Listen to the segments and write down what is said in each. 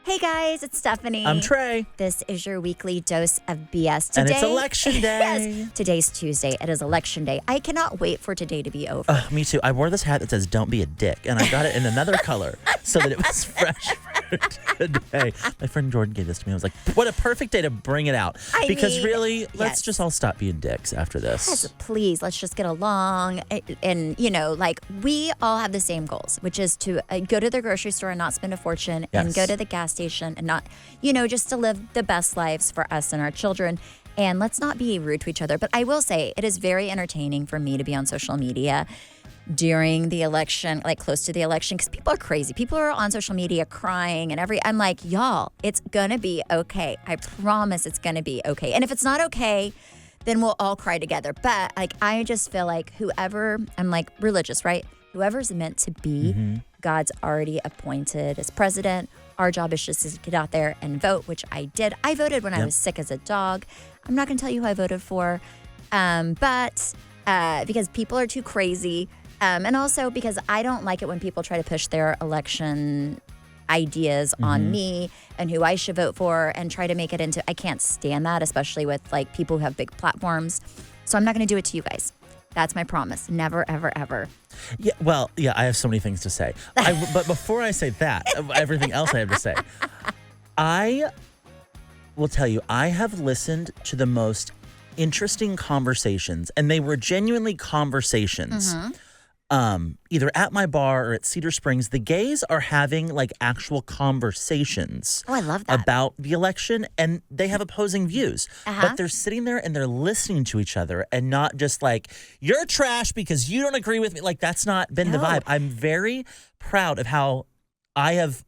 Hey guys, it's Stephanie. I'm Trey. This is your weekly dose of BS. Today, And it's election day. Yes, today's Tuesday. It is election day. I cannot wait for today to be over. Me too. I wore this hat that says "Don't be a dick," and I got it in another color so that it was fresh for today. My friend Jordan gave this to me. I was like, "What a perfect day to bring it out!" Because really, let's just all stop being dicks after this. Yes, please. Let's just get along, and we all have the same goals, which is to go to the grocery store and not spend a fortune, and go to the gas station and not, just to live the best lives for us and our children. And let's not be rude to each other. But I will say it is very entertaining for me to be on social media during the election, like close to the election, because people are crazy. People are on social media crying and I'm like, y'all, it's going to be okay. I promise it's going to be okay. And if it's not okay, then we'll all cry together. But I just feel like I'm like religious, right? Whoever's meant to be, God's already appointed as president. Our job is just to get out there and vote, which I did. I voted when I was sick as a dog. I'm not going to tell you who I voted for, but because people are too crazy. And also because I don't like it when people try to push their election ideas on me and who I should vote for and try to make it into, I can't stand that, especially with people who have big platforms. So I'm not going to do it to you guys. That's my promise. Never, ever, ever. Yeah, well, I have so many things to say. But before I say that, everything else I have to say, I will tell you, I have listened to the most interesting conversations, and they were genuinely conversations. Either at my bar or at Cedar Springs, the gays are having actual conversations. Oh, I love that. About the election, and they have opposing views. But they're sitting there and they're listening to each other and not just you're trash because you don't agree with me. That's not been the vibe. I'm very proud of how I have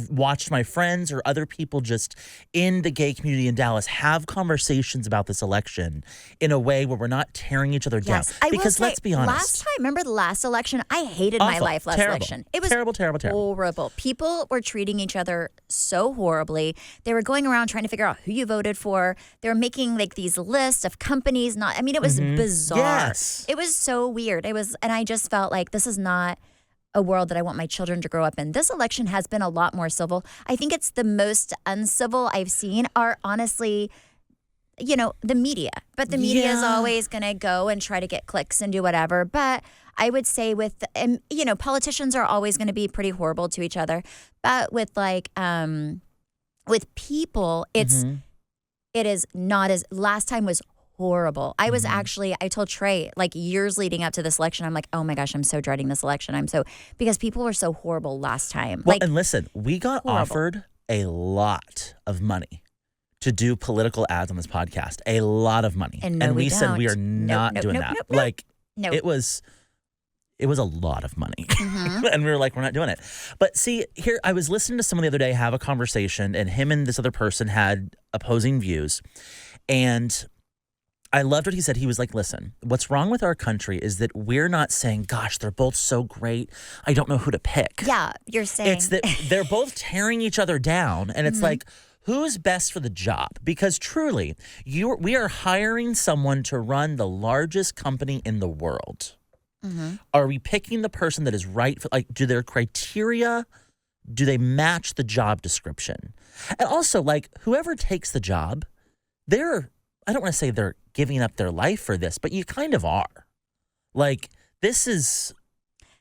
watched my friends or other people just in the gay community in Dallas have conversations about this election in a way where we're not tearing each other down. Because let's be honest. Remember the last election? I hated my life last election. It was terrible. Horrible. People were treating each other so horribly. They were going around trying to figure out who you voted for. They were making these lists of companies. It was bizarre. Yes. It was so weird. And I just felt like this is not a world that I want my children to grow up in. This election has been a lot more civil. I think it's the most uncivil I've seen are honestly, the media. But the media is always going to go and try to get clicks and do whatever. But I would say politicians are always going to be pretty horrible to each other. But with people, it is not as, last time was horrible. I was I told Trey, years leading up to this election, I'm like, oh my gosh, I'm so dreading this election. Because people were so horrible last time. Well, and listen, we got offered a lot of money to do political ads on this podcast. A lot of money. And we said we are not doing that. It was a lot of money. And we were like, we're not doing it. But see, here, I was listening to someone the other day have a conversation, and him and this other person had opposing views. And I loved what he said. He was like, listen, what's wrong with our country is that we're not saying, gosh, they're both so great, I don't know who to pick. Yeah, you're saying. It's that they're both tearing each other down. And it's who's best for the job? Because truly, we are hiring someone to run the largest company in the world. Are we picking the person that is right? Do their criteria, do they match the job description? And also, whoever takes the job, I don't want to say they're giving up their life for this, but you kind of are.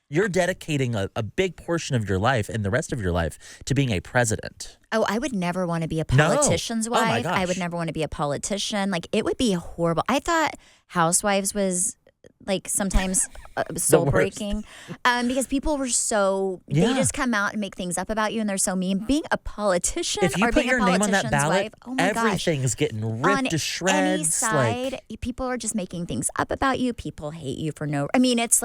You're dedicating a big portion of your life and the rest of your life to being a president. Oh, I would never want to be a politician's wife. Oh my gosh. I would never want to be a politician. It would be horrible. I thought Housewives was sometimes soul breaking because people were they just come out and make things up about you and they're so mean. Being a politician if you or put being your a name on politician's that ballot, wife, oh my everything is getting ripped to shreds. On any side, people are just making things up about you. People hate you for it's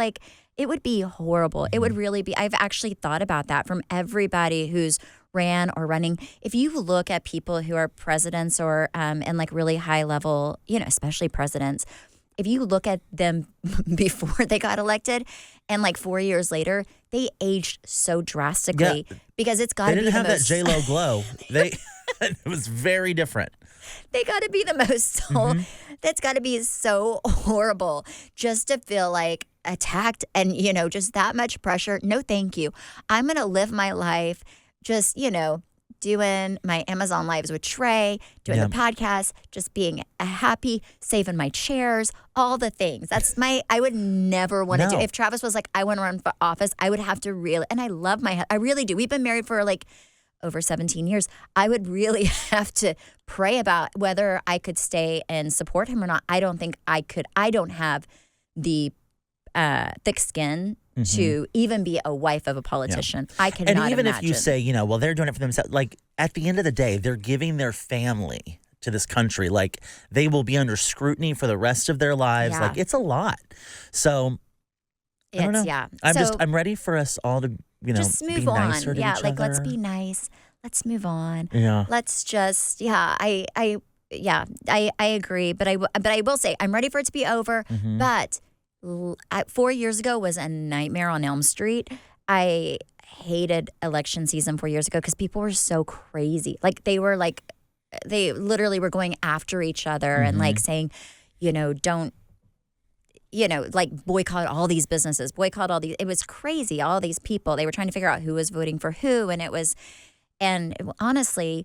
it would be horrible. It would really be. I've actually thought about that from everybody who's ran or running. If you look at people who are presidents or in really high level, especially presidents, if you look at them before they got elected and 4 years later, they aged so drastically because it's got to be They didn't have that J-Lo glow. It was very different. They got to be the most that's got to be so horrible just to feel attacked and, just that much pressure. No, thank you. I'm going to live my life just, doing my Amazon Lives with Trey, doing the podcast, just being happy, saving my chairs, all the things. I would never want to do. If Travis was like, I want to run for office, I would have to really, and I love I really do. We've been married for like over 17 years. I would really have to pray about whether I could stay and support him or not. I don't think I could. I don't have the thick skin to even be a wife of a politician. I cannot imagine. And even if you say, well, they're doing it for themselves, like at the end of the day, they're giving their family to this country. Like they will be under scrutiny for the rest of their lives. Like it's a lot. So I don't know. Yeah. I'm ready for us all to, just move be nicer on. to each other. Let's be nice. Let's move on. Yeah. Let's just, I agree. But I will say I'm ready for it to be over. But 4 years ago was a nightmare on Elm Street. I hated election season 4 years ago because people were so crazy. Like they literally were going after each other and like saying, don't, like boycott all these businesses, boycott all these. It was crazy. All these people, they were trying to figure out who was voting for who. And honestly,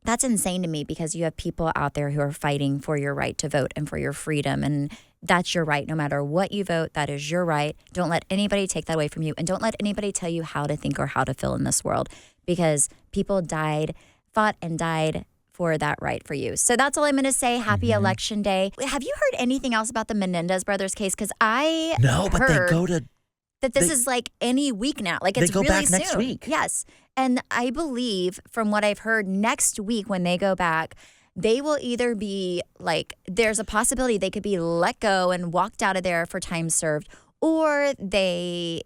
that's insane to me because you have people out there who are fighting for your right to vote and for your freedom. And that's your right. No matter what you vote, that is your right. Don't let anybody take that away from you. And don't let anybody tell you how to think or how to feel in this world because people fought and died for that right for you. So that's all I'm going to say. Happy Election Day. Have you heard anything else about the Menendez brothers case? Because I but they go to... that this is like any week now. Like it's really soon. They go back next week. Yes. And I believe from what I've heard next week when they go back, they will either be like, there's a possibility they could be let go and walked out of there for time served, or the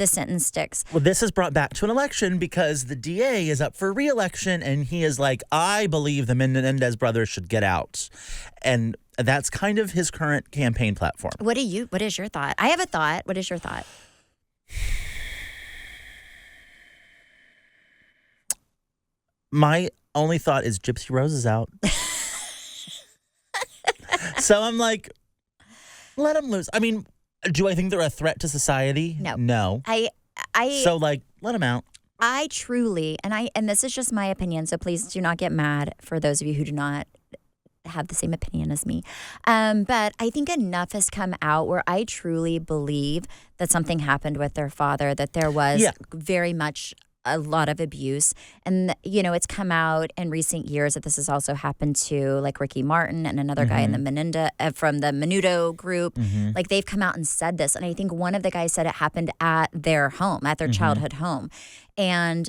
sentence sticks. Well, this is brought back to an election because the DA is up for re-election and he is like, I believe the Menendez brothers should get out. And that's kind of his current campaign platform. What is your thought? I have a thought. What is your thought? My only thought is Gypsy Rose is out. So I'm like, let them loose. I mean, do I think they're a threat to society? No. So like, let them out. I truly, and this is just my opinion, so please do not get mad for those of you who do not have the same opinion as me. But I think enough has come out where I truly believe that something happened with their father, that there was very much a lot of abuse. And, it's come out in recent years that this has also happened to like Ricky Martin and another guy in the from the Menudo group. Like they've come out and said this. And I think one of the guys said it happened at their home, at their childhood home. And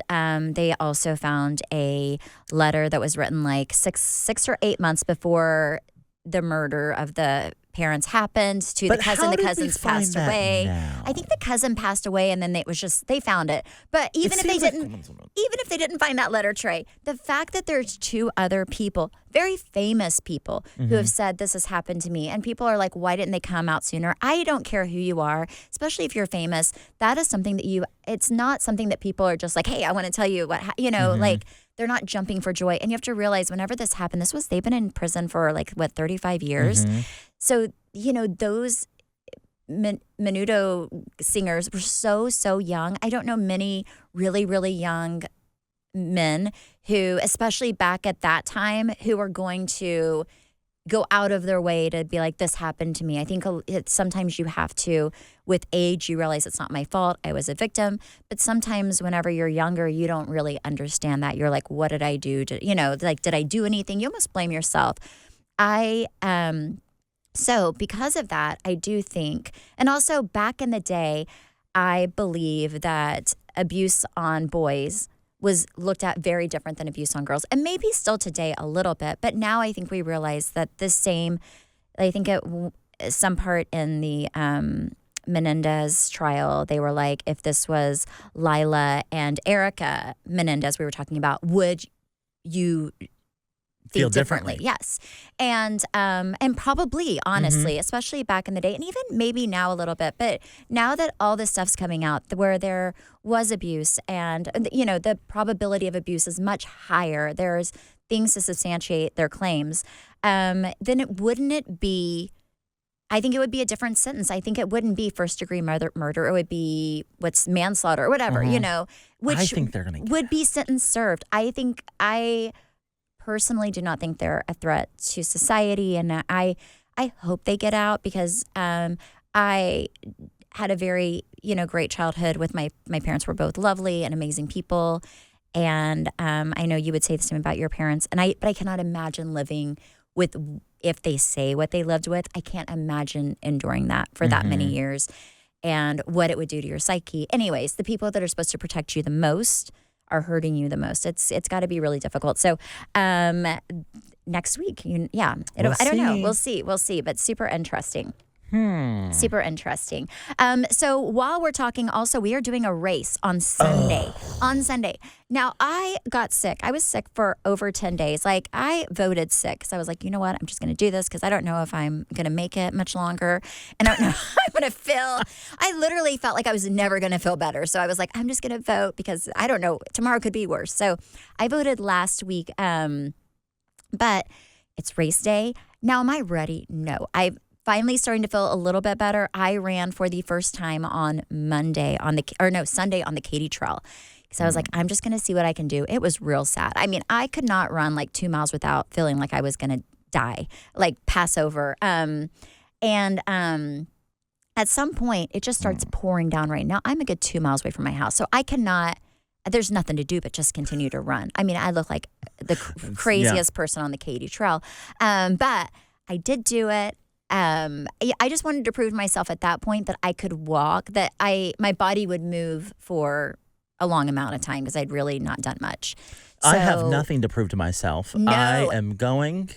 they also found a letter that was written like six or 8 months before the murder of the parents happened to the cousin. The cousins passed away. Now? I think the cousin passed away, and then they found it. But even if they didn't find that letter, Trey, the fact that there's two other people, very famous people, who have said this has happened to me, and people are like, why didn't they come out sooner? I don't care who you are, especially if you're famous. That is something that it's not something that people are just like, hey, I want to tell you what, like. They're not jumping for joy. And you have to realize whenever this happened, they've been in prison for 35 years. So, those Menudo singers were so young. I don't know many really, really young men who, especially back at that time, who are going to go out of their way to be like, this happened to me. I think sometimes you have to, with age, you realize it's not my fault. I was a victim. But sometimes whenever you're younger, you don't really understand that. You're like, what did I do? Did I do anything? You almost blame yourself. So because of that, I do think, and also back in the day, I believe that abuse on boys was looked at very different than abuse on girls, and maybe still today a little bit. But now I think we realize that I think at some part in the Menendez trial, they were like, if this was Lila and Erica Menendez we were talking about, would you feel differently? Yes. And probably, honestly, especially back in the day, and even maybe now a little bit, but now that all this stuff's coming out where there was abuse and, the probability of abuse is much higher, there's things to substantiate their claims, then wouldn't it be I think it would be a different sentence. I think it wouldn't be first-degree murder. It would be manslaughter or whatever, which I think they're gonna would be sentence served. I personally do not think they're a threat to society, and I hope they get out because I had a very great childhood with my parents were both lovely and amazing people, and I know you would say the same about your parents, but I cannot imagine living with, if they say what they lived with, I can't imagine enduring that for that many years and what it would do to your psyche. Anyways, the people that are supposed to protect you the most are hurting you the most. It's got to be really difficult. So next week, I don't know. We'll see, but super interesting. Super interesting. So while we're talking, also, we are doing a race on Sunday. On Sunday. Now, I got sick. I was sick for over 10 days. Like, I voted sick because I was like, you know what? I'm just going to do this because I don't know if I'm going to make it much longer. And I don't know how I'm going to feel. I literally felt like I was never going to feel better. So I was like, I'm just going to vote because I don't know. Tomorrow could be worse. So I voted last week. But it's race day. Now, am I ready? No. I've finally starting to feel a little bit better. I ran for the first time on Sunday on the Katy Trail. Because I was like, I'm just going to see what I can do. It was real sad. I mean, I could not run like 2 miles without feeling like I was going to die, like pass over. At some point, it just starts pouring down right now. I'm a good 2 miles away from my house. So I cannot, there's nothing to do but just continue to run. I mean, I look like the craziest person on the Katy Trail. But I did do it. I just wanted to prove to myself at that point that I could walk, that my body would move for a long amount of time because I'd really not done much. So, I have nothing to prove to myself. No. I am going,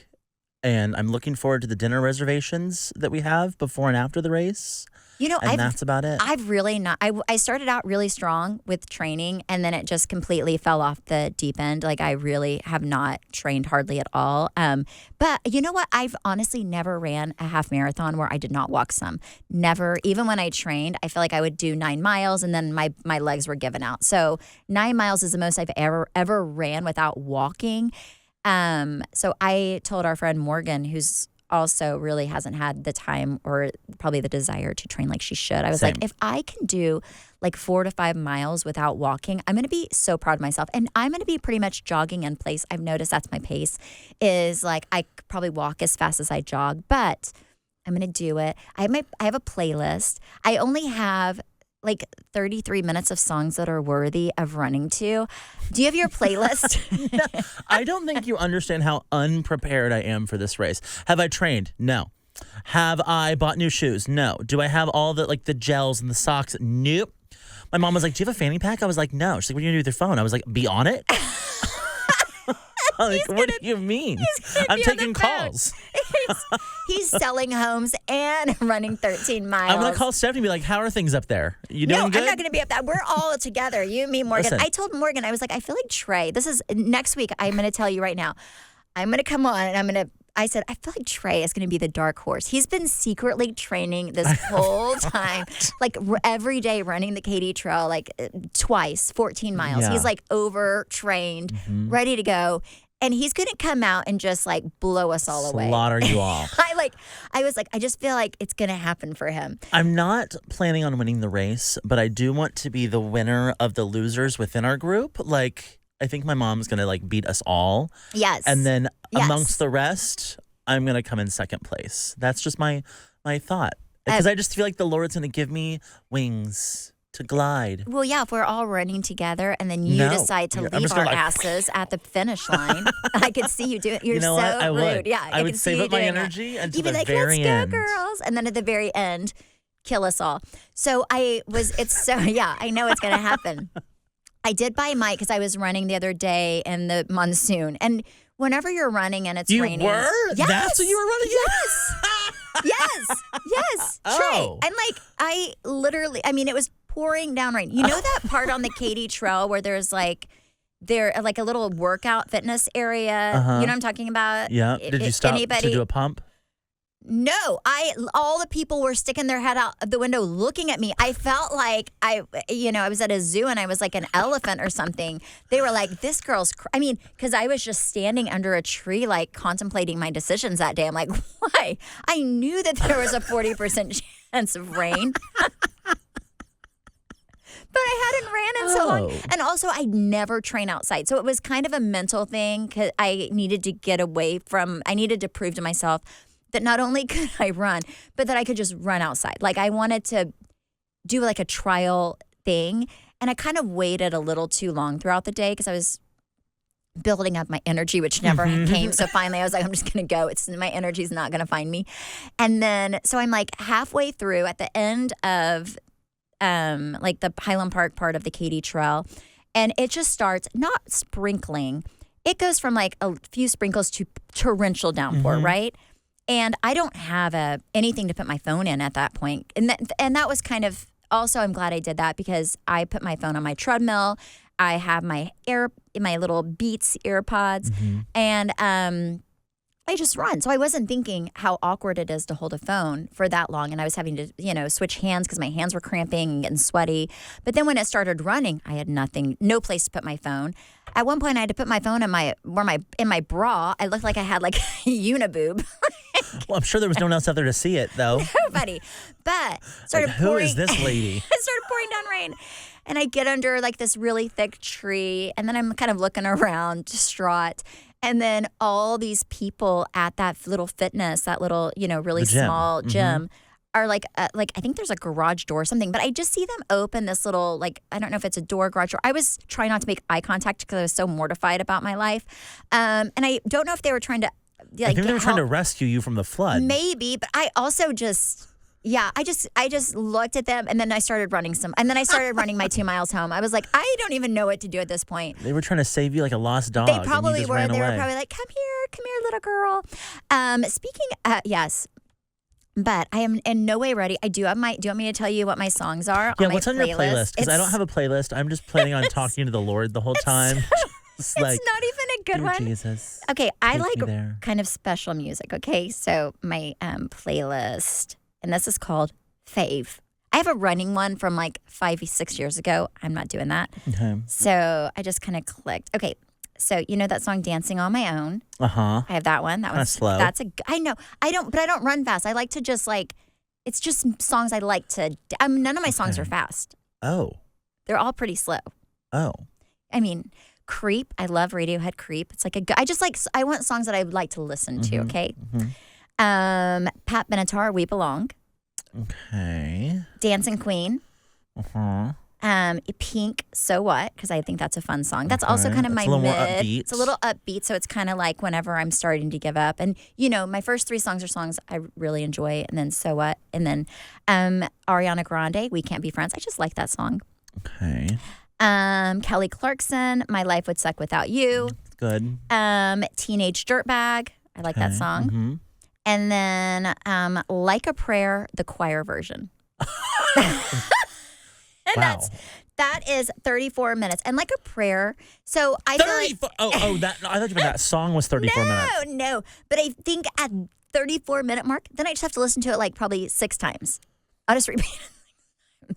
and I'm looking forward to the dinner reservations that we have before and after the race. That's about it. I've really not. I started out really strong with training, and then it just completely fell off the deep end. Like, I really have not trained hardly at all. But you know what? I've honestly never ran a half marathon where I did not walk some. Never. Even when I trained, I feel like I would do 9 miles, and then my legs were giving out. So 9 miles is the most I've ever ran without walking. So I told our friend Morgan, who's also really hasn't had the time or probably the desire to train like she should. I was like, if I can do like 4 to 5 miles without walking, I'm going to be so proud of myself. And I'm going to be pretty much jogging in place. I've noticed that's my pace, is like I could probably walk as fast as I jog, but I'm going to do it. I have a playlist. I only have like 33 minutes of songs that are worthy of running to. Do you have your playlist? No, I don't think you understand how unprepared I am for this race. Have I trained? No. Have I bought new shoes? No. Do I have all the gels and the socks? Nope. My mom was like, do you have a fanny pack? I was like, no. She's like, what are you going to do with your phone? I was like, be on it? Like, what do you mean? I'm taking calls. He's selling homes and running 13 miles. I'm going to call Stephanie and be like, how are things up there? You doing good? No, I'm not going to be up that. We're all together. You, me, Morgan. Listen. I told Morgan, I was like, I feel like Trey. This is next week. I'm going to tell you right now. I'm going to come on and I said, I feel like Trey is going to be the dark horse. He's been secretly training this whole time, like every day running the Katy Trail, like twice, 14 miles. Yeah. He's like overtrained, ready to go. And he's going to come out and just like blow us all away. Slaughter you all. I was like, I just feel like it's going to happen for him. I'm not planning on winning the race, but I do want to be the winner of the losers within our group. Like, I think my mom's going to like beat us all. Yes. And then amongst the rest, I'm going to come in second place. That's just my thought. Because I just feel like the Lord's going to give me wings to glide. Well, yeah, if we're all running together and then you decide to leave our asses at the finish line, I could see you do it. You're so I rude. Would. Yeah, I would save up my energy until the like, very end. Let's go, girls. And then at the very end, kill us all. So I know it's going to happen. I did buy Mike because I was running the other day in the monsoon. And whenever you're running and it's raining. You were? Yes. That's what you were running? Yes. Trey. And it was pouring down rain. You know that part on the Katy Trail where there's like a little workout fitness area? You know what I'm talking about? Yeah. Did you stop to do a pump? No, all the people were sticking their head out the window looking at me. I felt like I was at a zoo and I was like an elephant or something. They were like, this girl's, because I was just standing under a tree, like contemplating my decisions that day. I'm like, why? I knew that there was a 40% chance of rain. But I hadn't ran in so long. And also, I never train outside. So it was kind of a mental thing because I needed to prove to myself that not only could I run, but that I could just run outside. Like I wanted to do like a trial thing. And I kind of waited a little too long throughout the day because I was building up my energy, which never came. So finally I was like, I'm just going to go. My energy's not going to find me. And then, so I'm like halfway through at the end of like the Highland Park part of the Katy Trail. And it just starts not sprinkling. It goes from like a few sprinkles to torrential downpour, right? And I don't have anything to put my phone in at that point. And that was kind of, also I'm glad I did that because I put my phone on my treadmill. I have my little Beats AirPods and I just run. So I wasn't thinking how awkward it is to hold a phone for that long. And I was having to, switch hands because my hands were cramping and getting sweaty. But then when it started running, I had no place to put my phone. At one point I had to put my phone in my bra. I looked like I had like a uniboob. Well, I'm sure there was no one else out there to see it, though. Nobody. But started who is this lady? It started pouring down rain. And I get under like this really thick tree. And then I'm kind of looking around, distraught. And then all these people at that little fitness, that little, really small gym are like I think there's a garage door or something. But I just see them open this little, like, I don't know if it's a door, garage door. I was trying not to make eye contact because I was so mortified about my life. And I don't know if they were trying to, I think they were trying to rescue you from the flood. Maybe, but I also just... Yeah, I just looked at them and then I started running running my 2 miles home. I was like, I don't even know what to do at this point. They were trying to save you like a lost dog. They probably were. They were probably like, come here, little girl. Yes. But I am in no way ready. Do you want me to tell you what my songs are? Yeah, what's on your playlist? Because I don't have a playlist. I'm just planning on talking to the Lord the whole time. It's not even a good one. Jesus. Okay, I like kind of special music. Okay, so my playlist. And this is called Fave. I have a running one from like 5-6 years ago. I'm not doing that. Okay. So I just kind of clicked. Okay. So you know that song Dancing on My Own? Uh-huh. I have that one. That one's slow. I know. I don't run fast. I like to just like, it's just songs I like to, none of my songs are fast. Oh. They're all pretty slow. Oh. I mean, Creep. I love Radiohead Creep. It's like I want songs that I like to listen to. Okay. Pat Benatar, We Belong. Okay. Dancing Queen. Pink, So What? Because I think that's a fun song. That's also kind of my mid. More upbeat. It's a little upbeat, so it's kind of like whenever I'm starting to give up. And my first 3 songs are songs I really enjoy, and then So What, and then Ariana Grande, We Can't Be Friends. I just like that song. Okay. Kelly Clarkson, My Life Would Suck Without You. Good. Teenage Dirtbag. I like that song. And then Like a Prayer, the choir version. And wow. that is 34 minutes. And Like a Prayer, so I feel like... I thought that song was 34 minutes. No. But I think at 34-minute mark, then I just have to listen to it like probably 6 times. I'll just repeat it.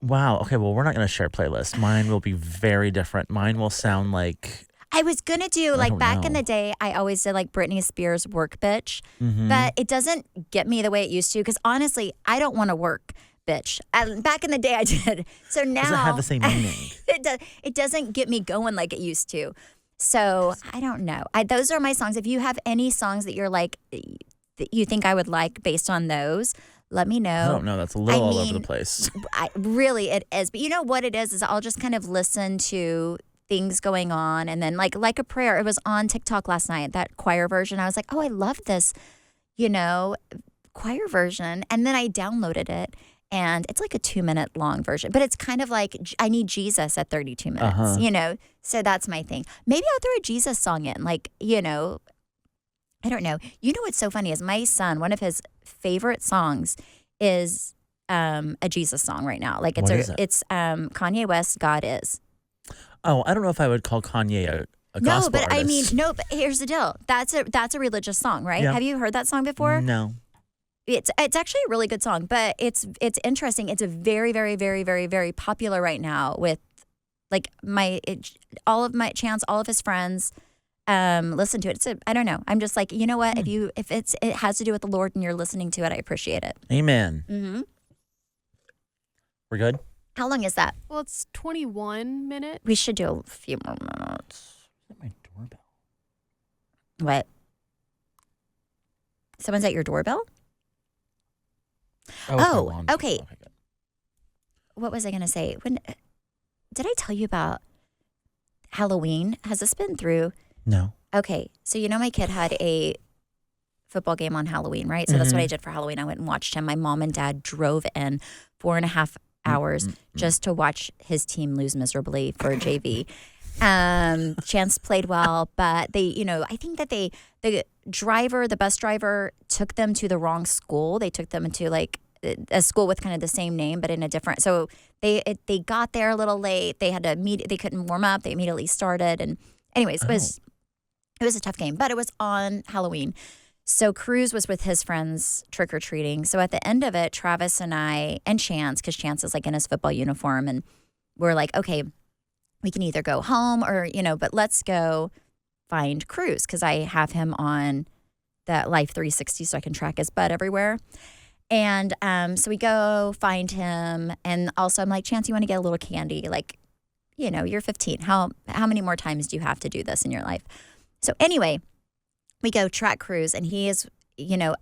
Wow. Okay, well, we're not going to share playlists. Mine will be very different. Mine will sound like... I was going to do, like, back in the day, I always did, like, Britney Spears' Work Bitch. But it doesn't get me the way it used to. Because, honestly, I don't want to work, bitch. Back in the day, I did. So now... Does it have the same meaning? It doesn't get me going like it used to. So, I don't know. Those are my songs. If you have any songs that you're, like, that you think I would like based on those... Let me know. I don't know. That's a little all over the place. Really, it is. But you know what it is I'll just kind of listen to things going on. And then like a Prayer, it was on TikTok last night, that choir version. I was like, oh, I love this, choir version. And then I downloaded it. And it's like a 2-minute long version. But it's kind of like, I need Jesus at 32 minutes, So that's my thing. Maybe I'll throw a Jesus song in. Like, I don't know. You know what's so funny is my son, one of his favorite songs is a Jesus song right now. Like it's Kanye West, God Is. Oh, I don't know if I would call Kanye a gospel artist. But here's the deal. That's a religious song, right? Yeah. Have you heard that song before? No. It's actually a really good song, but it's interesting. It's a very, very, very, very, very popular right now with like all of my Chance, all of his friends listen to it. I don't know. I'm just like, you know what? If it has to do with the Lord and you're listening to it, I appreciate it. Amen. Mm-hmm. We're good? How long is that? Well, it's 21 minutes. We should do a few more minutes. Is that my doorbell? What? Someone's at your doorbell? Oh, okay. What was I going to say? Did I tell you about Halloween? Has this been through? No. Okay. So, my kid had a football game on Halloween, right? So that's what I did for Halloween. I went and watched him. My mom and dad drove in 4.5 hours just to watch his team lose miserably for JV. Chance played well, but they, I think that the bus driver took them to the wrong school. They took them into like a school with kind of the same name, but in a different, so they got there a little late. They had to they couldn't warm up. They immediately started. And anyways, it was a tough game, but it was on Halloween. So Cruz was with his friends trick-or-treating. So at the end of it, Travis and I, and Chance, because Chance is like in his football uniform, and we're like, okay, we can either go home or, but let's go find Cruz because I have him on that Life 360 so I can track his butt everywhere. And so we go find him. And also I'm like, Chance, you want to get a little candy? Like, you're 15. How many more times do you have to do this in your life? So anyway, we go track Cruz, and he is,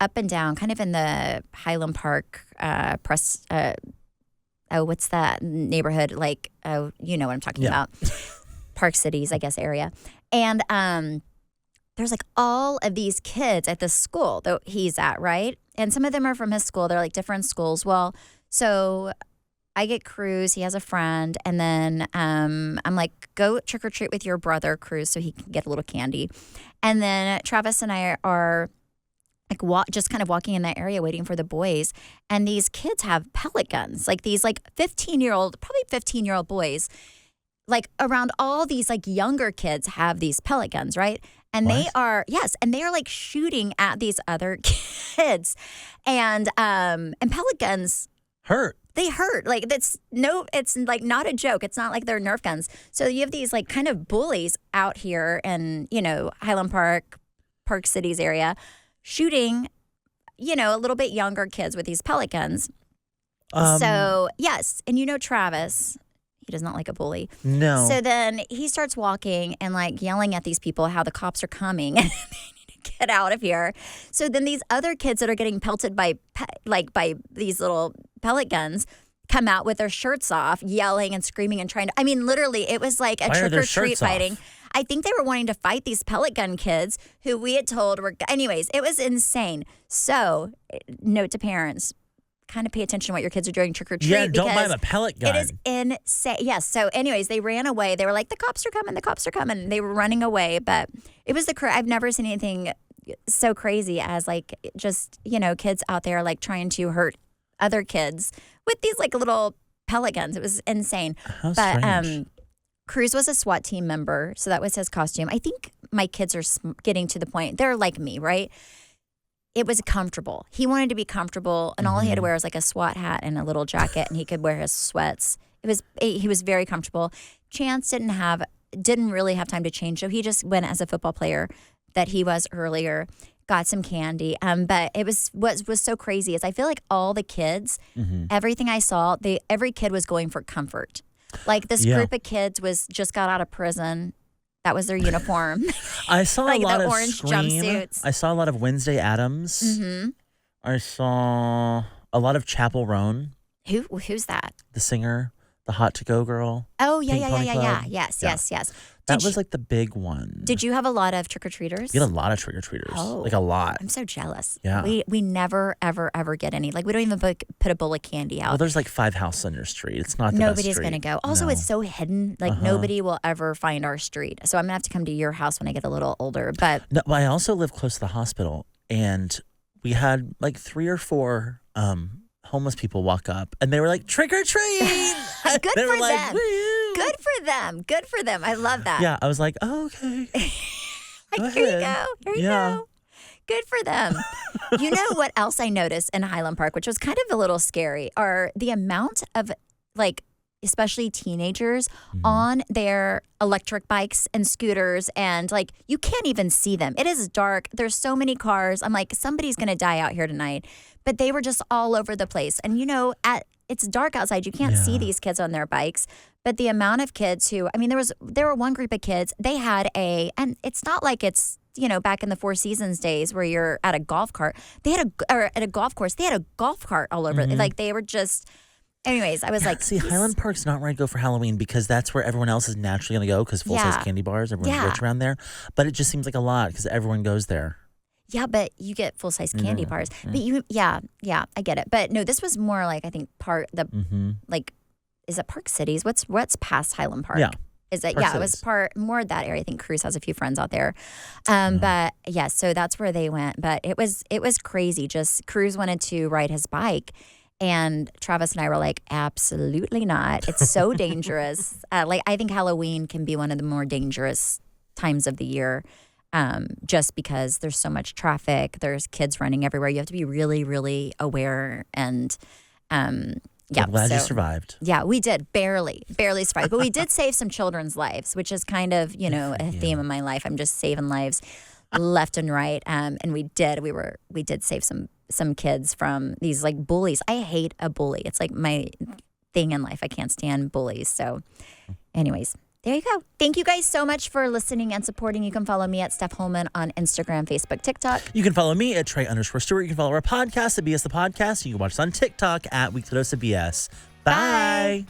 up and down, kind of in the Highland Park what's that neighborhood? Like, you know what I'm talking about. Park Cities, I guess, area. And there's like all of these kids at the school that he's at, right? And some of them are from his school. They're like different schools. Well, so I get Cruz. He has a friend. And then I'm like, go trick or treat with your brother, Cruz, so he can get a little candy. And then Travis and I are like just kind of walking in that area waiting for the boys. And these kids have pellet guns, like these like 15-year-old boys, like around all these like younger kids have these pellet guns, right? And they are like shooting at these other kids. And pellet guns hurt. They hurt. Like it's like not a joke. It's not like they're Nerf guns. So you have these like kind of bullies out here in, Highland Park, Park Cities area, shooting, a little bit younger kids with these pellet guns. So yes. And Travis, he does not like a bully. No. So then he starts walking and like yelling at these people how the cops are coming and they need to get out of here. So then these other kids that are getting pelted by these little pellet guns come out with their shirts off, yelling and screaming and trying to, literally it was like a trick-or-treat fighting. Off? I think they were wanting to fight these pellet gun kids who we had told were, anyways, it was insane. So note to parents, kind of pay attention to what your kids are doing trick-or-treat. Yeah, don't buy them a pellet gun. It is insane. Yes. So anyways, they ran away. They were like, the cops are coming. They were running away. But it was I've never seen anything so crazy as like just, kids out there like trying to hurt other kids with these like little pellet guns. It was insane. How strange. Cruz was a SWAT team member. So that was his costume. I think my kids are getting to the point, they're like me, right? It was comfortable. He wanted to be comfortable, and all he had to wear was like a SWAT hat and a little jacket, and he could wear his sweats. He was very comfortable. Chance didn't really have time to change, so he just went as a football player that he was earlier, got some candy. But it was so crazy is I feel like all the kids, everything I saw, every kid was going for comfort. Like this group of kids just got out of prison. That was their uniform. I saw like a lot the of orange Scream. jumpsuits. I saw a lot of Wednesday Addams. Mm-hmm. I saw a lot of Chapel Roan. Who's that? The singer, the hot to-go girl. Oh, yeah. Yes. That was like the big one. Did you have a lot of trick-or-treaters? We had a lot of trick-or-treaters. Oh. Like a lot. I'm so jealous. Yeah. We never, ever, ever get any. Like we don't even put a bowl of candy out. Well, there's like 5 houses on your street. It's not the Nobody's best street. going to go. Also, It's so hidden. Like nobody will ever find our street. So I'm going to have to come to your house when I get a little older. But no, I also live close to the hospital, and we had like 3 or 4 homeless people walk up, and they were like, trick or treat. Good they for were like, them. woo. Good for them. I love that. Yeah, I was like, oh, okay. Like, here you go. Good for them. You know what else I noticed in Highland Park, which was kind of a little scary, are the amount of like, especially teenagers on their electric bikes and scooters, and like you can't even see them. It is dark. There's so many cars. I'm like, somebody's going to die out here tonight. But they were just all over the place. And it's dark outside. You can't see these kids on their bikes. But the amount of kids who, I mean, there were one group of kids, they had and it's not like it's, back in the Four Seasons days where you're at a golf cart. Or at a golf course, they had a golf cart all over. Like they were just, anyways, I was like. See, Highland Park's not where I go for Halloween because that's where everyone else is naturally going to go because full-size candy bars, everyone's rich around there. But it just seems like a lot because everyone goes there. Yeah, but you get full-size candy bars. But I get it. But no, this was more like, I think, like, is it Park Cities? What's past Highland Park? Yeah. Is it? Park Yeah, Cities. It was more of that area. I think Cruz has a few friends out there. But yeah, so that's where they went. But it was crazy. Just Cruz wanted to ride his bike. And Travis and I were like, absolutely not. It's so dangerous. I think Halloween can be one of the more dangerous times of the year. Just because there's so much traffic, there's kids running everywhere. You have to be really, really aware. And I'm glad you survived. Yeah, we did. Barely survived. But we did save some children's lives, which is kind of, a theme of my life. I'm just saving lives left and right. And we did save some kids from these like bullies. I hate a bully. It's like my thing in life. I can't stand bullies. So anyways. There you go. Thank you guys so much for listening and supporting. You can follow me at Steph Holman on Instagram, Facebook, TikTok. You can follow me at Trey_Stewart. You can follow our podcast at BS The Podcast. You can watch us on TikTok at Weekly Dose of BS. Bye.